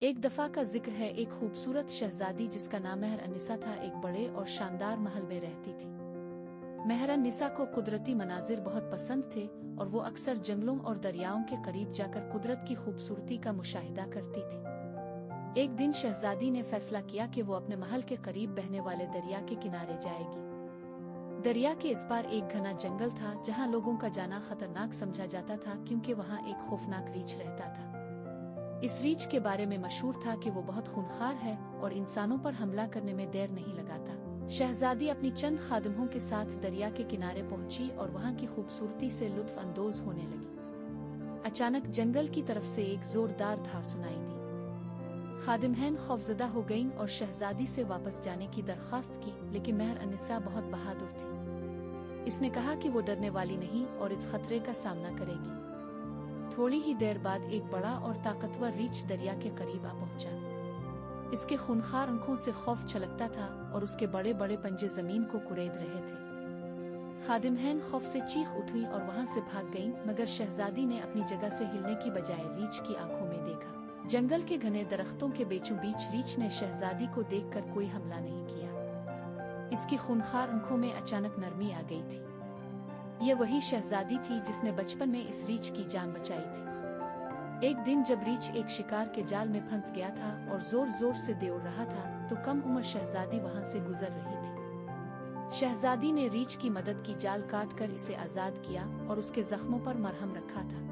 एक दफा का जिक्र है, एक खूबसूरत शहजादी जिसका नाम मेहर-अन-निसा था एक बड़े और शानदार महल में रहती थी। मेहर-अन-निसा को कुदरती मनाजिर बहुत पसंद थे और वो अक्सर जंगलों और दरियाओं के करीब जाकर कुदरत की खूबसूरती का मुशाहिदा करती थी। एक दिन शहजादी ने फैसला किया कि वो अपने महल के करीब बहने वाले दरिया के किनारे जाएगी। दरिया के इस पार एक घना जंगल था जहाँ लोगों का जाना खतरनाक समझा जाता था, क्योंकि वहाँ एक खौफनाक रीछ रहता था। इस रीछ के बारे में मशहूर था कि वो बहुत खूंखार है और इंसानों पर हमला करने में देर नहीं लगाता। शहजादी अपनी चंद खादिमों के साथ दरिया के किनारे पहुंची और वहां की खूबसूरती से लुत्फ अंदोज होने लगी। अचानक जंगल की तरफ से एक जोरदार धार सुनाई दी। खादिमहैन खौफजदा हो गईं और शहजादी से वापस जाने की दरख्वास्त की, लेकिन मेहर-अन-निसा बहुत बहादुर थी। इसने कहा कि वो डरने वाली नहीं और इस खतरे का सामना करेगी। थोड़ी ही देर बाद एक बड़ा और ताकतवर रीछ दरिया के करीब आ पहुंचा। इसके खूंखार आंखों से खौफ छलकता था और उसके बड़े बड़े पंजे जमीन को कुरेद रहे थे। खादिमहैन खौफ से चीख उठी और वहां से भाग गईं, मगर शहजादी ने अपनी जगह से हिलने की बजाय रीछ की आंखों में देखा। जंगल के घने दरख्तों के बीचों बीच रीछ ने शहजादी को देखकर कोई हमला नहीं किया। इसकी खूंखार आंखों में अचानक नरमी आ गई थी। ये वही शहजादी थी जिसने बचपन में इस रीछ की जान बचाई थी। एक दिन जब रीछ एक शिकार के जाल में फंस गया था और जोर जोर से दौड़ रहा था, तो कम उम्र शहजादी वहां से गुजर रही थी। शहजादी ने रीछ की मदद की, जाल काट कर इसे आजाद किया और उसके जख्मों पर मरहम रखा था।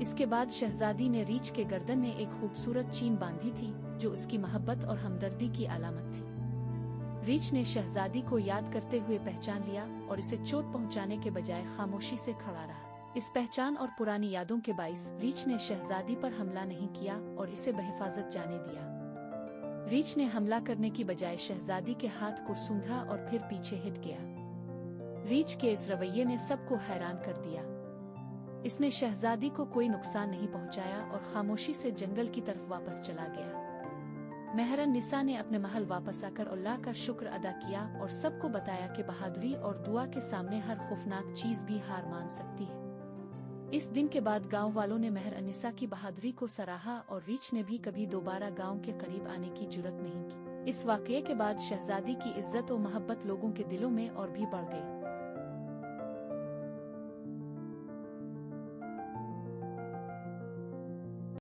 इसके बाद शहजादी ने रीछ के गर्दन में एक खूबसूरत चीन बांधी थी, जो उसकी मोहब्बत और हमदर्दी की अलामत थी। रीछ ने शहजादी को याद करते हुए पहचान लिया और इसे चोट पहुंचाने के बजाय खामोशी से खड़ा रहा। इस पहचान और पुरानी यादों के बाइस रीछ ने शहजादी पर हमला नहीं किया और इसे बहिफाजत जाने दिया। रीछ ने हमला करने की बजाय शहजादी के हाथ को सूंघा और फिर पीछे हट गया। रीछ के इस रवैये ने सबको हैरान कर दिया। इसने शहजादी को कोई नुकसान नहीं पहुंचाया और खामोशी से जंगल की तरफ वापस चला गया। मेहर-अन-निसा ने अपने महल वापस आकर अल्लाह का शुक्र अदा किया और सबको बताया कि बहादुरी और दुआ के सामने हर खौफनाक चीज भी हार मान सकती है। इस दिन के बाद गांव वालों ने मेहर-अन-निसा की बहादुरी को सराहा और रीछ ने भी कभी दोबारा गांव के करीब आने की जुर्रत नहीं की। इस वाकये के बाद शहजादी की इज्जत और मोहब्बत लोगों के दिलों में और भी बढ़ गई।